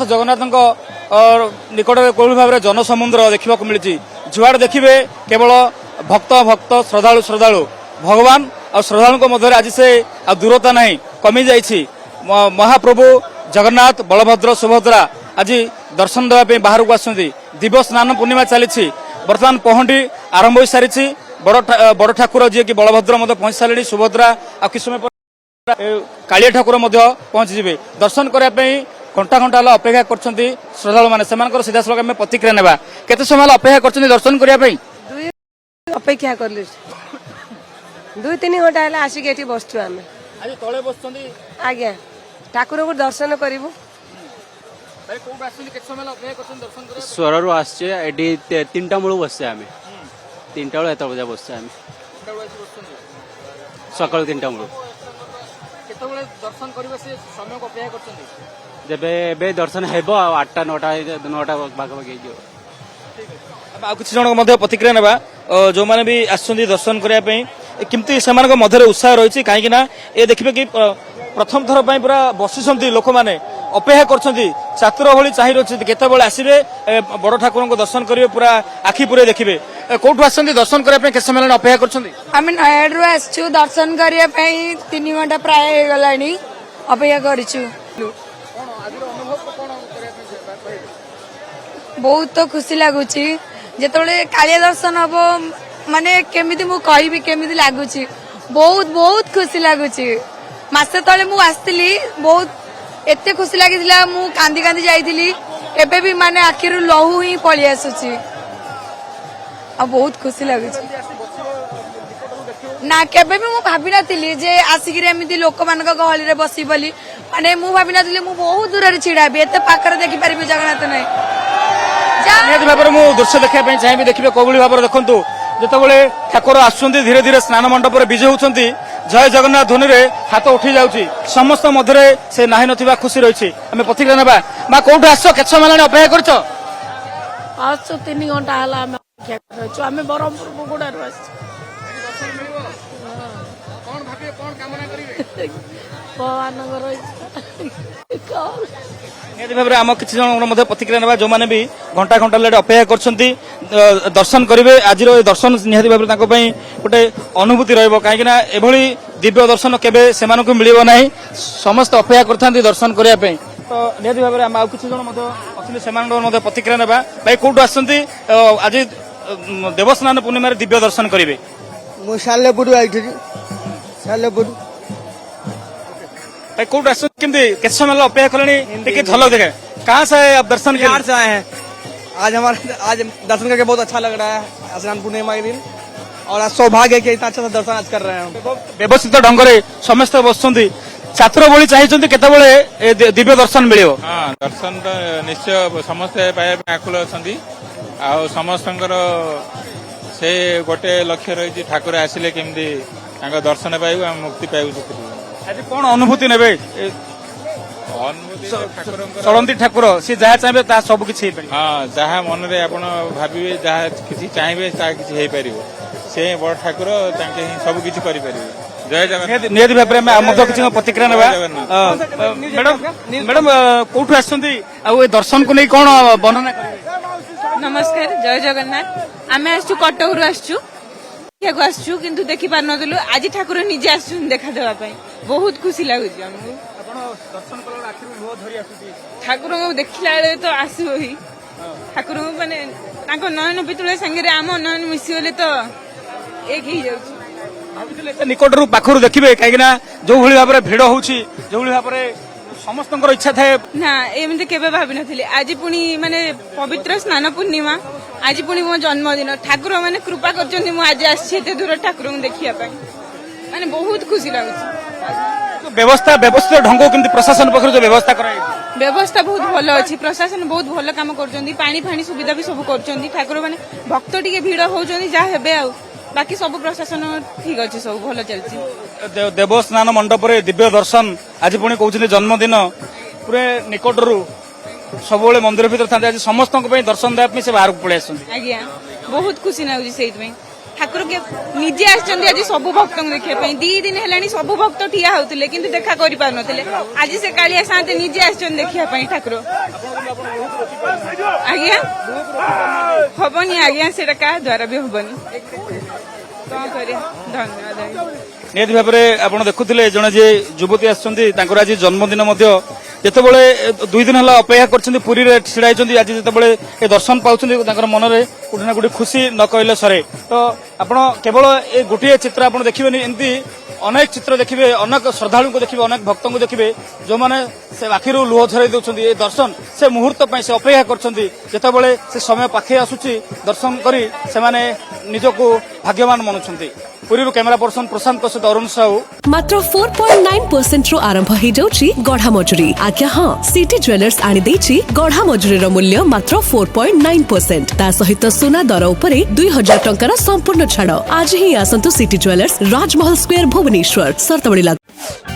जगन्नाथ निकट कोई भाव में जनसमुद्र देखा मिली जुआड़ देखिए केवल भक्त भक्त श्रद्धालु श्रद्धालु भगवान और श्रद्धालु मध्य आज से दूरता नहीं कमी जाइए महाप्रभु जगन्नाथ बलभद्र सुभद्रा आज दर्शन देवाई बाहर को आसुँच दिव्य स्नान पूर्णिमा चली बर्तमान पहंडी आरंभ हो सारी बड़ ठाकुर जी की बलभद्र पहुंच सारे सुभद्रा आ कि समय कालिया ठाकुर पहुंची जी दर्शन करने घंटा घंटा अपेक्षा कर श्रद्धालु मैंने सीधा सड़क में प्रतिक्रिया नेबा केते समय अपेक्षा कर दर्शन करने अपेक्षा कर 2-3 घंटा है आसिक बसचु आम आज तले बस आज्ञा ठाकुर को दर्शन करूँ स्वरु आसचे 3टा मूल बसचे आम 3टा बेल एत बजा बसचे आम सका 3टा मूल दर्शन समय को अपेक्षा जब दर्शन हेब 8टा 9टा पाखापाखि आ किसी जन प्रतिक्रिया नेबा जो मैंने भी आसुँच दर्शन करने किमती से मध्य उत्साह रही कहीं ये देखिए कि प्रथम थर पूरा बसी लोक मैंने अपेक्षा कर चातुर भली चाह रही केतबे आसवे बड़ ठाकुर को दर्शन करेंगे पूरा आखि पूरे देखिए कौटू आस दर्शन करने के समय अपेक्षा कर आम नयागढ़ आसचु दर्शन करने 3 घंटा प्राय गला अपेक्षा करूँ बहुत तो खुशी लगुच जिते कालिया दर्शन हम माने केमिति मु कहबी केमिति लगुच बहुत बहुत खुशी लगुच मासे तले मु आसली बहुत एते खुशी लगी मु कांदी कांदी जाइली एबे भी माने आखिर लहू ही पड़ी आसुची आ बहुत खुशी लगुच ना केबे भी मु भाबी नथिली जे आसिक एमती लोक मान गहली रे बसी बोली माने मु भाबी नथिली मु बहुत दूर रे छिड़ाबी एते पाखरे देखि पारिबी जगन्नाथ नै निहत भाव में दृश्य देखा चाहिए देखिए कौली भाव देखु जिते ठाकुर आसुँच धीरे धीरे स्नान मंडप विजय होती जय जगन्नाथ ध्वनि रे हाथ उठी जाऊँगी समस्त मध्य से ना ना खुशी रही आम प्रतिक्रिया ना माँ कौटू आस के समय अपेक्षा कर 3 घंटा आम ब्रह्मपुर बुगुड़ारू भाव में आम किसी जन प्रतिक्रिया ना जो मैंने भी घंटा घंटा लेट अपेक्षा कर दर्शन करेंगे आज दर्शन निहत भाव में गोटे अनुभूति रही दिव्य दर्शन केवे से मिल ना समस्त अपेक्षा कर दर्शन करने तो निहत भाव में आम किसी जन प्रतिक्रिया ना भाई कौटू आस आज देवस्नान पूर्णिमा दिव्य दर्शन करेंगे सालेपुर सालेपुर भाई कौट आस के समय अपेक्षा करें झलक देखे कहाँ से आप दर्शन बिहार से आए हैं आज दर्शन करके बहुत अच्छा लग रहा है स्नान पूर्णिमा के दिन और आज सौभाग्य के इतना अच्छा से दर्शन आज कर रहे हैं व्यवस्थित ढंग से समस्त बस छात्र भली चाहिए केतबे दिव्य दर्शन मिले दर्शन तो निश्चय समस्ते आकुल अच्छा समस्त से गोटे लक्ष्य रही ठाकुर आसिले केमती दर्शन पाइबू मुक्ति पाइबू आज कौन अनुभूति ने चलती ठाकुर सी जहाँ चाहिए सब किसी हाँ जहाँ मन में आप भावे जहाँ किसी चाहिए किसी पार से बड़ ठाकुर सब किसी कर जय जगन्नाथ निहत भाव में किसी प्रतिक्रिया ना मैडम कौटू आस दर्शन को नहीं कौन वर्णना नमस्कार जय जगन्नाथ आम आसचु कटक आसचु आसचु किंतु देखि पार नथिलु आज ठाकुर निजे आसचु देखा देबा बहुत खुशी लगुच ठाकुर को देखला तो आसो ही ठाकुर माने नयन पितुल संगे आम नयन मिसीगले तो एक ही जाउची निकट रू पाखर देखिए कहीं जो भाव में भिड़ हो भाव में समस्त इच्छा थाए ना एमती केबे भाभी नथिली आज पुणी माने पवित्र स्नान पूर्णिमा आज पुणी मो जन्मदिन ठाकुर माने कृपा करछन्ती मु आज आसी एते दूर ठाकुर को देखिया पाई माने बहुत खुशी लागुची व्यवस्था व्यवस्थित ढंग केमती प्रशासन पक्ष जो व्यवस्था कराई व्यवस्था बहुत भल अच्छी प्रशासन बहुत भल काम करछन्ती पानी फानी सुविधा भी सब करछन्ती ठाकुर माने भक्त टिके भीड़ होउछन्ती जा हेबे आ बाकी सब प्रशासन ठीक अच्छे सब भल चलती देवस्नान मंडप दिव्य दर्शन आज पुणी कहते जन्मदिन पूरे निकट रू सब मंदिर भीतर था आज समस्त दर्शन देवाई से बाहर को पड़े आस आज्ञा बहुत खुशी लगुच से ठाकुर के निजे आछंती आज सब भक्त देखिया पई 2 दिन हेलानी सब भक्त ठिया होतिले किंतु देखा करि पार नथिले आज से कालिया साथे निजे आछन देखिया पई ठाकुर आज्ञा हबनी आज्ञा सेटा का द्वारा भी हबनी कौन करे धन्यवाद आज्ञा। निहती भाव में आप देखुले जड़े जे युवती आसर आज जन्मदिन जितेबाला 2 दिन है अपेक्षा कर पुरी में ढाई आज जितेबाला ये दर्शन पाँच मन में गोटे ना गोटे खुशी न कहले सरे तो आप केवल ये गोटे चित्र आप देखिए एमती अनेक चित्र देखिए अनेक श्रद्धालु को देखिए अनेक भक्त को देखिए जो मैंने से आखिर लुह झरई दौरान ये दर्शन से मुहूर्त से अपेक्षा करते से समय पाखे आसूची दर्शन करी से निजको भाग्यवान मनुंट पुरी कैमेरा पर्सन प्रशांत सहित अरुण साहू मात्र 4.9% रु आरंभ हो जाउची गढ़ा मजूरी आज्ञा हाँ सिटी ज्वेलर्स आनी देछि गढ़ा मजूरी मूल्य मात्र 4.9% ता सहित सुना दर उपरे 2000 टंकार संपूर्ण छाड़ आज ही आसंतु सिटी ज्वेलर्स राजमहल स्क्वायर भुवनेश्वर सर्तबड़ी लागू।